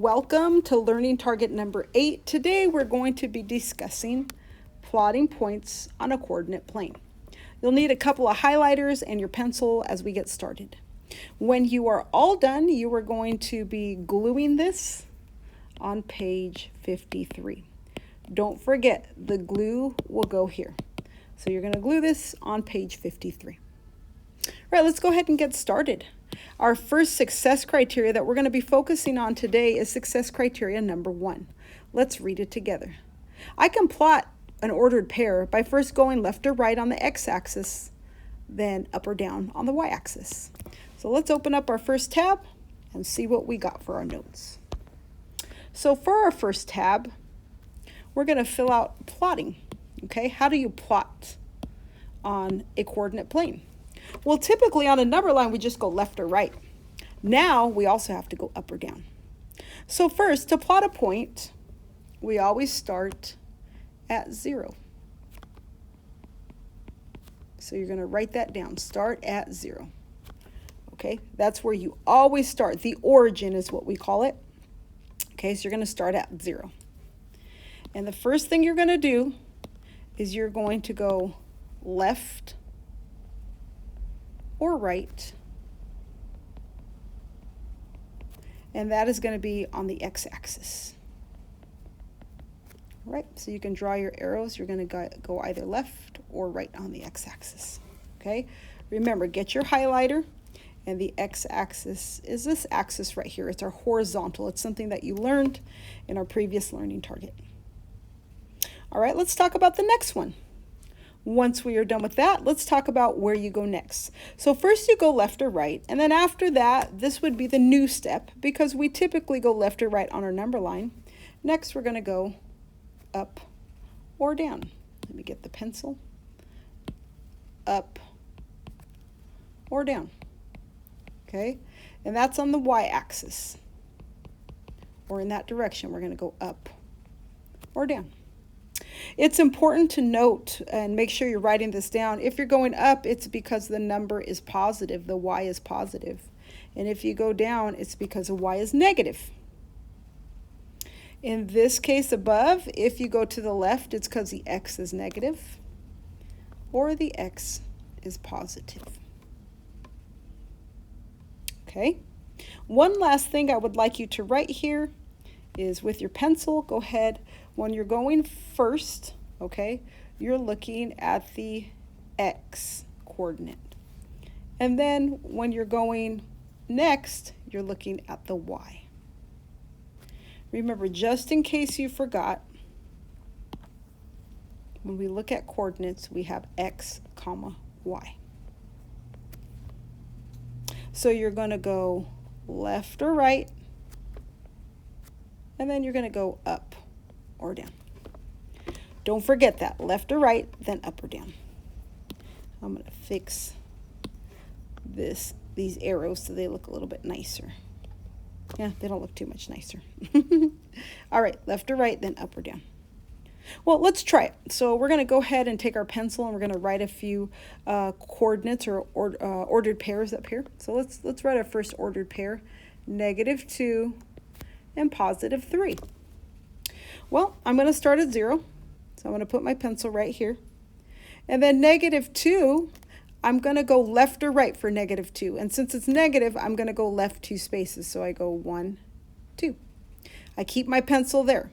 Welcome to learning target number 8. Today we're going to be discussing plotting points on a coordinate plane. You'll need a couple of highlighters and your pencil as we get started. When you are all done, you are going to be gluing this on page 53. Don't forget, the glue will go here. So you're going to glue this on page 53. All right, let's go ahead and get started. Our first success criteria that we're going to be focusing on today is success criteria number 1. Let's read it together. I can plot an ordered pair by first going left or right on the x-axis, then up or down on the y-axis. So let's open up our first tab and see what we got for our notes. So for our first tab, we're going to fill out plotting. Okay, how do you plot on a coordinate plane? Well, typically on a number line, we just go left or right. Now we also have to go up or down. So first, to plot a point, we always start at 0. So you're going to write that down. Start at 0. Okay, that's where you always start. The origin is what we call it. Okay, so you're going to start at 0. And the first thing you're going to do is you're going to go left or right, and that is going to be on the x-axis. All right, so you can draw your arrows. You're going to go either left or right on the x-axis. Okay, remember, get your highlighter, and the x-axis is this axis right here. It's our horizontal. It's something that you learned in our previous learning target. All right, let's talk about the next one. Once we are done with that, let's talk about where you go next. So first you go left or right, and then after that, this would be the new step because we typically go left or right on our number line. Next, we're going to go up or down. Let me get the pencil. Up or down. Okay, and that's on the y-axis, or in that direction. We're going to go up or down. It's important to note and make sure you're writing this down. If you're going up, it's because the number is positive, the y is positive. And if you go down, it's because the y is negative. In this case above, if you go to the left, it's because the x is negative or the x is positive. Okay. One last thing I would like you to write here is with your pencil, go ahead. When you're going first, okay, you're looking at the x coordinate. And then when you're going next, you're looking at the y. Remember, just in case you forgot, when we look at coordinates, we have x, comma, y. So you're going to go left or right, and then you're going to go up or down. Don't forget that, left or right, then up or down. I'm going to fix these arrows so they look a little bit nicer. Yeah, they don't look too much nicer. All right, left or right, then up or down. Well, let's try it. So we're going to go ahead and take our pencil and we're going to write a few coordinates or ordered pairs up here. So let's write our first ordered pair, -2 and +3. Well, I'm going to start at 0, so I'm going to put my pencil right here. And then -2, I'm going to go left or right for -2. And since it's negative, I'm going to go left 2 spaces. So I go 1, 2. I keep my pencil there.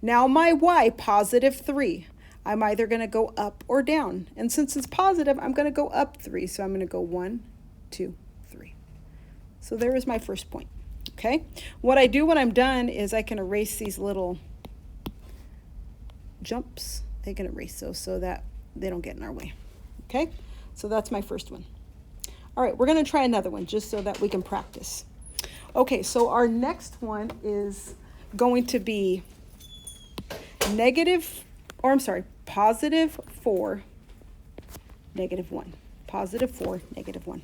Now my y, +3. I'm either going to go up or down. And since it's positive, I'm going to go up 3. So I'm going to go 1, 2, 3. So there is my first point. Okay? What I do when I'm done is I can erase these little jumps. I can erase those so that they don't get in our way. Okay? So that's my first one. All right, we're going to try another one just so that we can practice. Okay, so our next one is going to be +4, -1. +4, -1.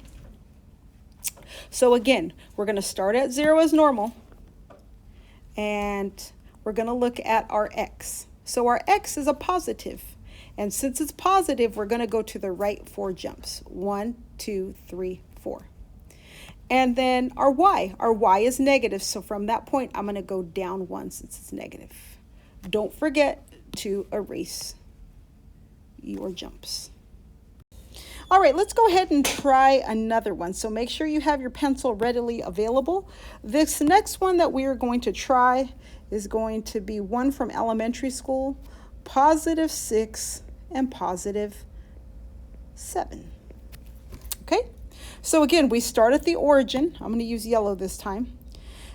So again, we're going to start at 0 as normal, and we're going to look at our x. So our x is a positive, and since it's positive, we're going to go to the right 4 jumps. 1, 2, 3, 4. And then our y. Our y is negative, so from that point, I'm going to go down 1 since it's negative. Don't forget to erase your jumps. All right, let's go ahead and try another one. So make sure you have your pencil readily available. This next one that we are going to try is going to be one from elementary school, +6 and +7. Okay, so again, we start at the origin. I'm going to use yellow this time.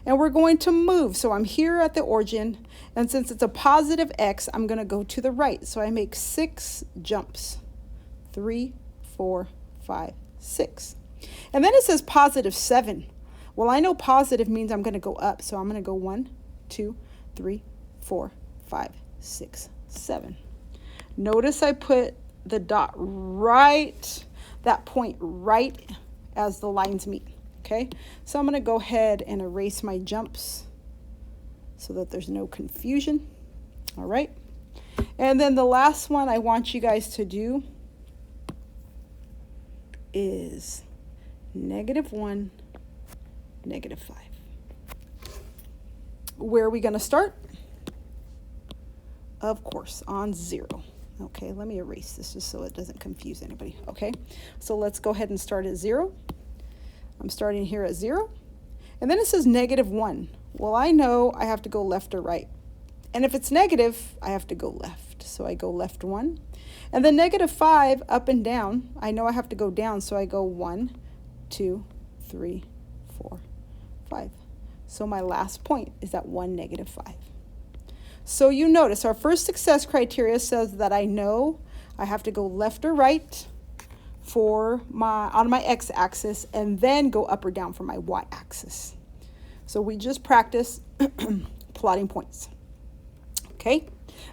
And we're going to move. So I'm here at the origin, and since it's a positive x, I'm going to go to the right. So I make 6 jumps. 3, 4, 5, 6. And then it says +7. Well, I know positive means I'm going to go up. So I'm going to go 1, 2, 3, 4, 5, 6, 7. Notice I put the dot right, that point right as the lines meet. Okay, so I'm going to go ahead and erase my jumps so that there's no confusion. All right, and then the last one I want you guys to do is -1, -5. Where are we going to start? Of course, on 0. Okay, let me erase this just so it doesn't confuse anybody. Okay, so let's go ahead and start at 0. I'm starting here at 0. And then it says -1. Well, I know I have to go left or right. And if it's negative, I have to go left. So I go left 1. And then -5 up and down, I know I have to go down. So I go 1, 2, 3, 4, 5. So my last point is at 1, -5. So you notice our first success criteria says that I know I have to go left or right on my x-axis, and then go up or down for my y-axis. So we just practice plotting points. Okay,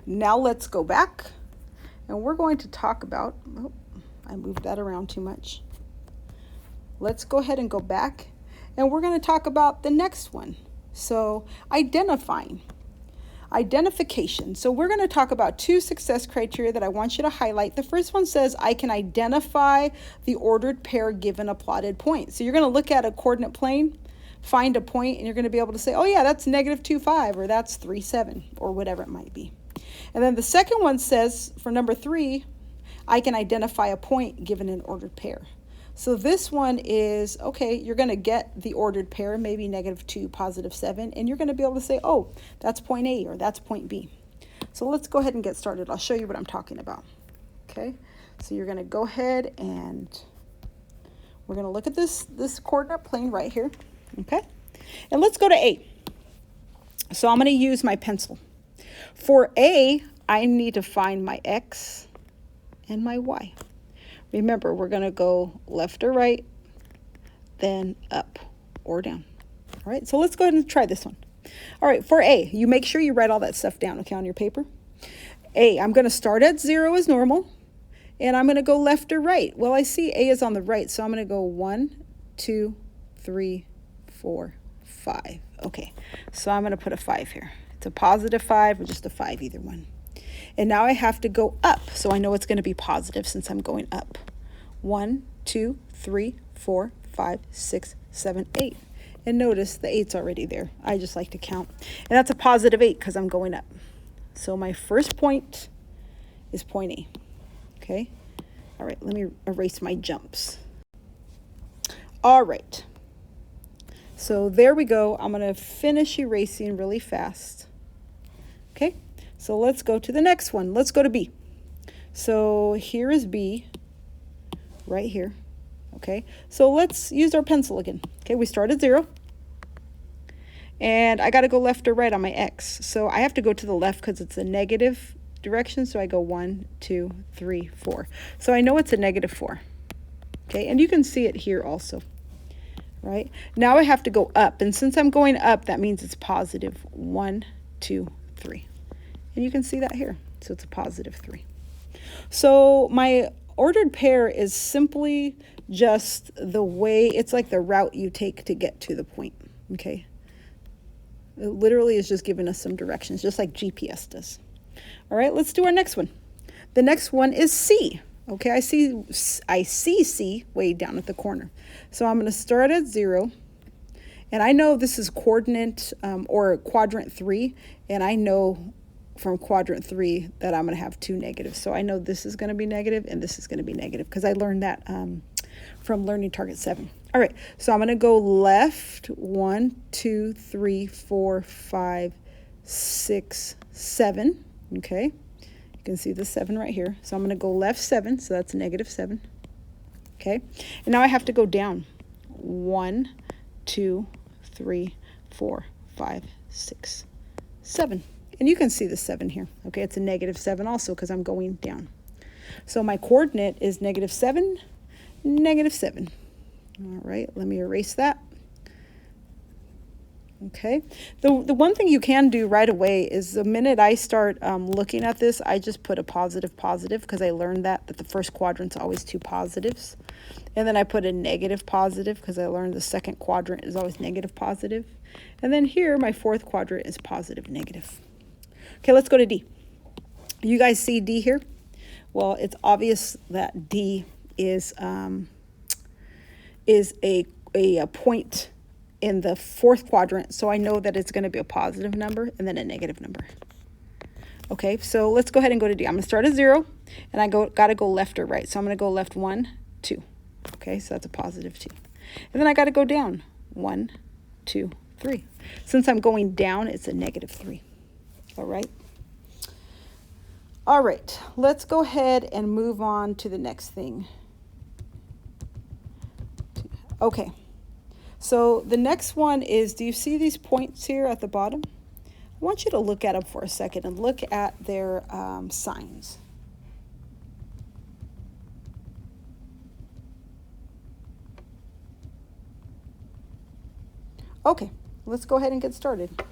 now let's go back, and we're going to talk about, oh, I moved that around too much. Let's go ahead and go back, and we're going to talk about the next one. So identifying. Identification. So we're going to talk about 2 success criteria that I want you to highlight. The first one says I can identify the ordered pair given a plotted point. So you're going to look at a coordinate plane, find a point, and you're going to be able to say, oh yeah, that's -2, 5, or that's 3, 7, or whatever it might be. And then the second one says, for number 3, I can identify a point given an ordered pair. So this one is, okay, you're going to get the ordered pair, maybe -2, +7, and you're going to be able to say, oh, that's point A or that's point B. So let's go ahead and get started. I'll show you what I'm talking about. Okay, so you're going to go ahead and we're going to look at this coordinate plane right here. Okay, and let's go to A. So I'm going to use my pencil. For A, I need to find my X and my Y. Remember, we're going to go left or right, then up or down. All right, so let's go ahead and try this one. All right, for A, you make sure you write all that stuff down, okay, on your paper. A, I'm going to start at 0 as normal, and I'm going to go left or right. Well, I see A is on the right, so I'm going to go 1, 2, 3, 4, 5. Okay, so I'm going to put a 5 here. It's a +5 or just a 5, either one. And now I have to go up, so I know it's going to be positive since I'm going up. 1, 2, 3, 4, 5, 6, 7, 8. And notice the 8's already there. I just like to count. And that's a +8 because I'm going up. So my first point is point A. Okay? All right, let me erase my jumps. All right. So there we go. I'm going to finish erasing really fast. Okay? So let's go to the next one. Let's go to B. So here is B, right here. Okay, so let's use our pencil again. Okay, we start at 0. And I got to go left or right on my X. So I have to go to the left because it's a negative direction. So I go 1, 2, 3, 4. So I know it's a -4. Okay, and you can see it here also. Right? Now I have to go up. And since I'm going up, that means it's positive 1, 2, 3. And you can see that here. So it's a +3. So my ordered pair is simply just the way, it's like the route you take to get to the point. Okay. It literally is just giving us some directions, just like GPS does. All right, let's do our next one. The next one is C. Okay, I see C way down at the corner. So I'm going to start at 0. And I know this is coordinate or quadrant 3. And I know from quadrant 3 that I'm going to have 2 negatives. So I know this is going to be negative and this is going to be negative because I learned that from Learning Target 7. All right, so I'm going to go left 1, 2, 3, 4, 5, 6, 7. Okay, you can see the 7 right here. So I'm going to go left 7, so that's negative 7. Okay, and now I have to go down 1, 2, 3, 4, 5, 6, 7. And you can see the 7 here. Okay, it's a negative 7 also because I'm going down. So my coordinate is negative 7, negative 7. All right, let me erase that. Okay, the one thing you can do right away is the minute I start looking at this, I just put a positive because I learned that the first quadrant's always 2 positives. And then I put a negative positive because I learned the second quadrant is always negative positive. And then here, my fourth quadrant is positive negative. Okay, let's go to D. You guys see D here? Well, it's obvious that D is a point in the fourth quadrant, so I know that it's going to be a positive number and then a negative number. Okay, so let's go ahead and go to D. I'm going to start at 0, and I got to go left or right. So I'm going to go left 1, 2. Okay, so that's a positive 2. And then I got to go down 1, 2, 3. Since I'm going down, it's a negative 3. All right. All right, let's go ahead and move on to the next thing. Okay, so the next one is, do you see these points here at the bottom? I want you to look at them for a second and look at their signs. Okay, let's go ahead and get started.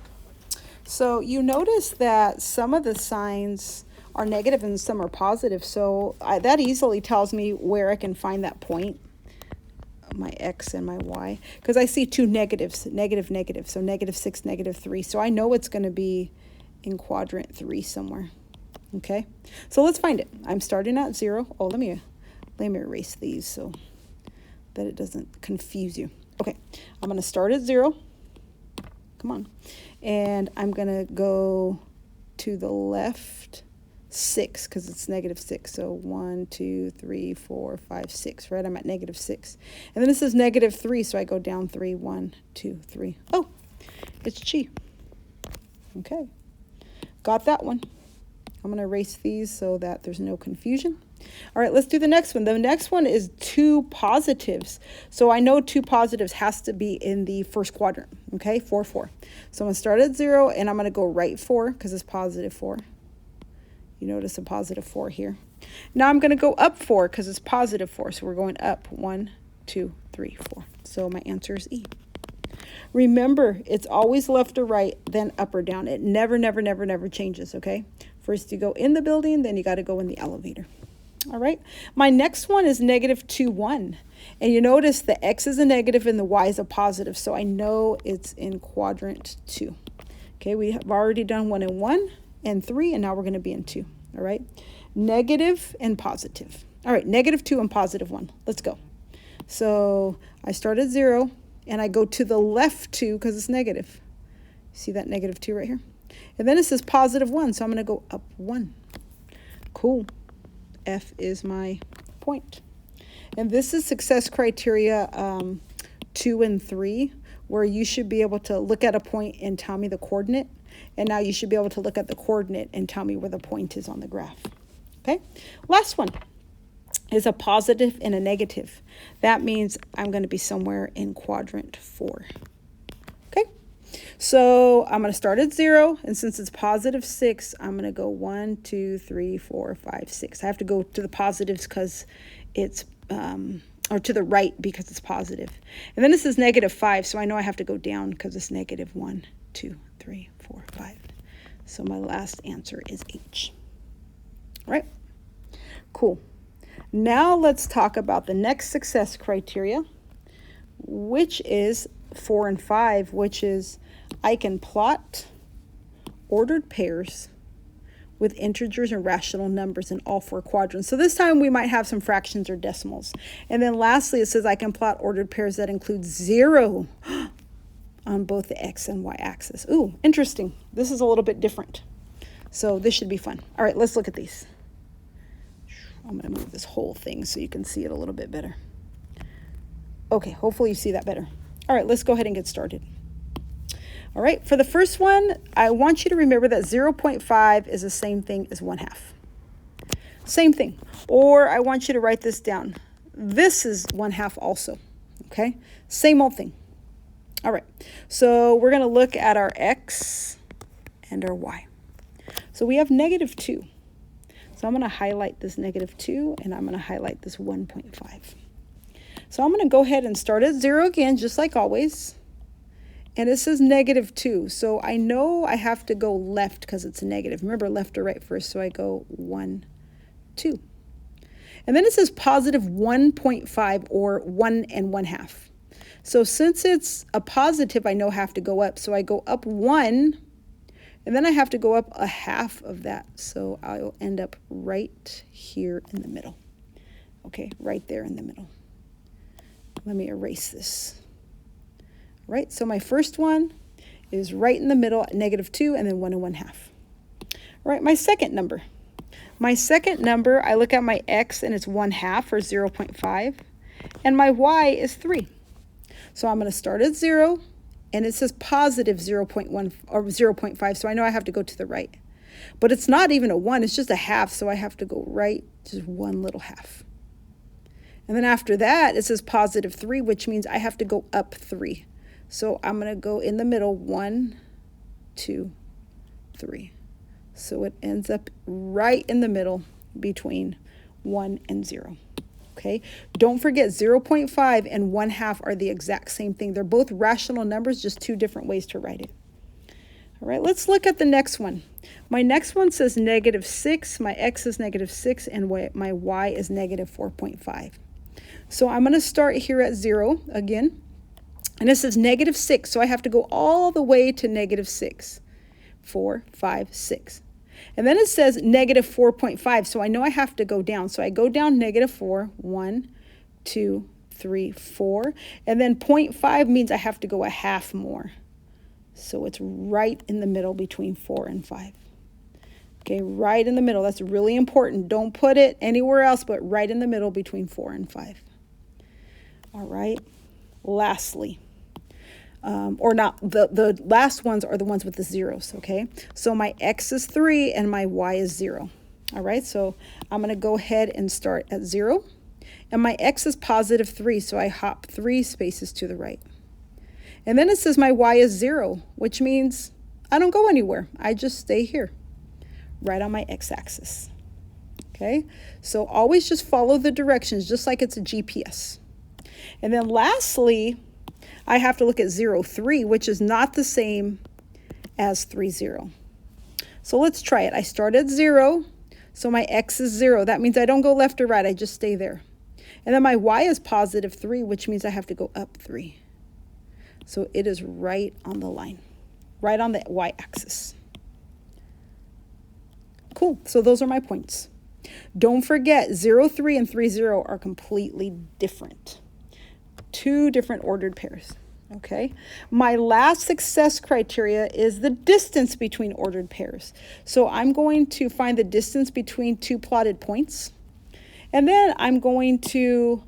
So you notice that some of the signs are negative and some are positive. So that easily tells me where I can find that point, my X and my Y, because I see 2 negatives, negative, negative. So negative 6, negative 3. So I know it's going to be in quadrant 3 somewhere. Okay, so let's find it. I'm starting at 0. Oh, let me erase these so that it doesn't confuse you. Okay, I'm going to start at 0. Come on. And I'm going to go to the left 6 because it's negative 6. So 1, 2, 3, 4, 5, 6, right? I'm at negative 6. And then this is negative 3, so I go down 3, 1, 2, 3. Oh, it's Chi. Okay, got that one. I'm going to erase these so that there's no confusion. All right, let's do the next one. The next one is 2 positives. So I know 2 positives has to be in the first quadrant, okay, 4, 4. So I'm going to start at 0, and I'm going to go right 4 because it's positive 4. You notice a positive 4 here. Now I'm going to go up 4 because it's positive 4. So we're going up 1, 2, 3, 4. So my answer is E. Remember, it's always left or right, then up or down. It never, never, never, never changes, okay? First you go in the building, then you got to go in the elevator. All right, my next one is negative 2, 1. And you notice the X is a negative and the Y is a positive. So I know it's in quadrant 2. Okay, we have already done 1 and 1 and 3, and now we're going to be in 2. All right, negative and positive. All right, negative 2 and positive 1. Let's go. So I start at 0, and I go to the left 2 because it's negative. See that negative 2 right here? And then it says positive 1, so I'm going to go up 1. Cool. F is my point. And this is success criteria 2 and 3, where you should be able to look at a point and tell me the coordinate. And now you should be able to look at the coordinate and tell me where the point is on the graph. Okay, last one is a positive and a negative. That means I'm going to be somewhere in quadrant 4. Okay, so I'm going to start at 0, and since it's positive 6, I'm going to go 1, 2, 3, 4, 5, 6. I have to go to the positives because it's or to the right because it's positive. And then this is negative 5, so I know I have to go down because it's negative 1, 2, 3, 4, 5. So my last answer is H. All right, cool. Now let's talk about the next success criteria, which is 4 and 5, which is I can plot ordered pairs with integers and rational numbers in all 4 quadrants. So this time we might have some fractions or decimals. And then lastly, it says I can plot ordered pairs that include 0 on both the x and y axis. Ooh, interesting. This is a little bit different. So this should be fun. All right, let's look at these. I'm going to move this whole thing so you can see it a little bit better. Okay, hopefully you see that better. All right, let's go ahead and get started. All right, for the first one, I want you to remember that 0.5 is the same thing as 1/2. Same thing. Or I want you to write this down. This is 1/2 also, okay? Same old thing. All right, so we're going to look at our x and our y. So we have -2. So I'm going to highlight this -2, and I'm going to highlight this 1.5. So I'm going to go ahead and start at 0 again, just like always. And it says -2. So I know I have to go left because it's a negative. Remember, left or right first. So I go 1, 2. And then it says positive 1.5 or 1 1/2. So since it's a positive, I know I have to go up. So I go up 1, and then I have to go up 1/2 of that. So I'll end up right here in the middle. Okay, right there in the middle. Let me erase this. Right, so my first one is right in the middle at -2 and then 1 1/2. All right, my second number. My second number, I look at my x and it's 1/2 or 0.5, and my y is 3. So I'm going to start at 0, and it says positive 0.1 or 0.5, so I know I have to go to the right. But it's not even a 1, it's just a half, so I have to go right just one little half. And then after that, it says positive 3, which means I have to go up 3. So I'm going to go in the middle, 1, 2, 3. So it ends up right in the middle between 1 and 0. Okay, don't forget 0.5 and 1/2 are the exact same thing. They're both rational numbers, just 2 different ways to write it. All right, let's look at the next one. My next one says -6, my x is -6, and my y is -4.5. So I'm going to start here at 0 again. And it says -6, so I have to go all the way to -6. 4, 5, 6. And then it says -4.5, so I know I have to go down. So I go down -4, 1, 2, 3, 4. And then 0.5 means I have to go 1/2 more. So it's right in the middle between 4 and 5. Okay, right in the middle. That's really important. Don't put it anywhere else, but right in the middle between 4 and 5. All right, lastly. Or not, the last ones are the ones with the zeros, okay? So my x is 3 and my y is 0. All right, so I'm going to go ahead and start at 0. And my x is positive 3, so I hop 3 spaces to the right. And then it says my y is 0, which means I don't go anywhere. I just stay here, right on my x-axis. Okay, so always just follow the directions, just like it's a GPS. And then lastly, I have to look at 0, 3, which is not the same as 3, 0. So let's try it. I start at 0, so my x is 0. That means I don't go left or right. I just stay there. And then my y is positive 3, which means I have to go up 3. So it is right on the line, right on the y-axis. Cool. So those are my points. Don't forget, 0, 3 and 3, 0 are completely different. 2 different ordered pairs. Okay, my last success criteria is the distance between ordered pairs. So I'm going to find the distance between 2 plotted points, and then I'm going to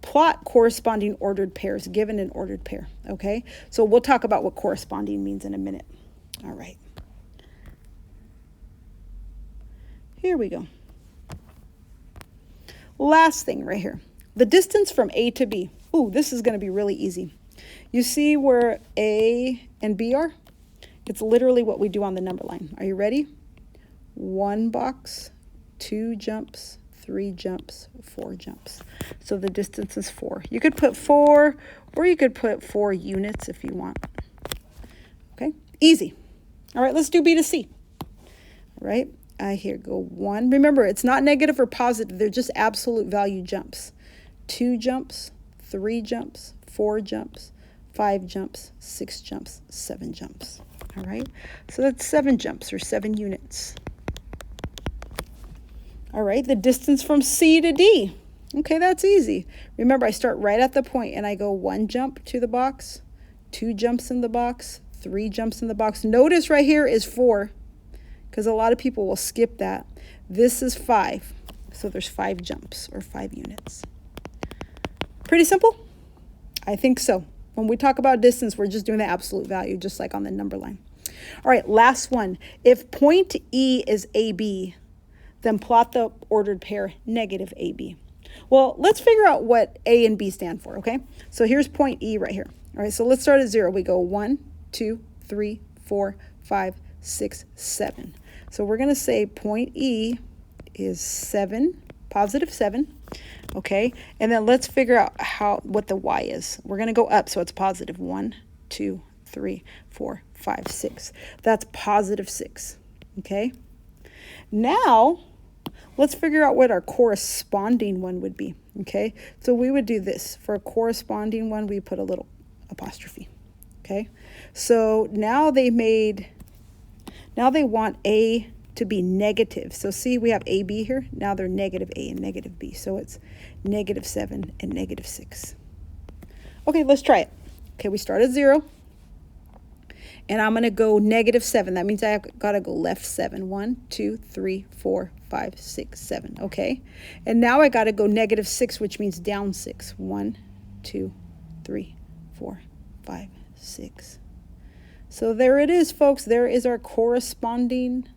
plot corresponding ordered pairs given an ordered pair. Okay, so we'll talk about what corresponding means in a minute. All right, here we go. Last thing right here, the distance from A to B. Ooh, this is going to be really easy. You see where A and B are? It's literally what we do on the number line. Are you ready? 1 box, 2 jumps, 3 jumps, 4 jumps. So the distance is 4. You could put 4, or you could put 4 units if you want. Okay, easy. All right, let's do B to C. All right, here go 1. Remember, it's not negative or positive. They're just absolute value jumps. 2 jumps, 3 jumps, 4 jumps, 5 jumps, 6 jumps, 7 jumps. All right, so that's 7 jumps or 7 units. All right, the distance from C to D. Okay, that's easy. Remember, I start right at the point and I go 1 jump to the box, 2 jumps in the box, 3 jumps in the box. Notice right here is 4 because a lot of people will skip that. This is 5. So there's 5 jumps or 5 units. Pretty simple? I think so. When we talk about distance, we're just doing the absolute value, just like on the number line. All right, last one. If point E is AB, then plot the ordered pair negative AB. Well, let's figure out what A and B stand for, okay? So here's point E right here. All right, so let's start at 0. We go 1, 2, 3, 4, 5, 6, 7. So we're going to say point E is 7, positive 7, okay? And then let's figure out what the Y is. We're going to go up, so it's positive 1, 2, 3, 4, 5, 6. That's positive 6, okay? Now, let's figure out what our corresponding one would be, okay? So we would do this. For a corresponding one, we put a little apostrophe, okay? So now they want A to be negative. So see, we have AB here. Now they're negative A and negative B. So it's negative 7 and negative 6. Okay, let's try it. Okay, we start at 0. And I'm going to go negative 7. That means I've got to go left 7. 1, 2, 3, 4, 5, 6, 7. Okay. And now I got to go negative 6, which means down 6. 1, 2, 3, 4, 5, 6. So there it is, folks. There is our corresponding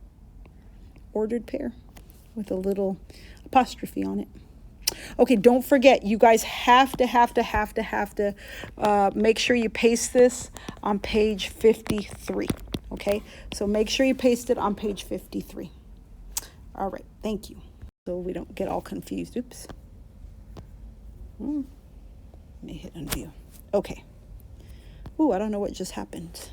ordered pair with a little apostrophe on it. Okay, don't forget, you guys have to make sure you paste this on page 53. Okay, so make sure you paste it on page 53. All right, thank you. So we don't get all confused. Oops. Let me hit undo. Okay. Ooh, I don't know what just happened.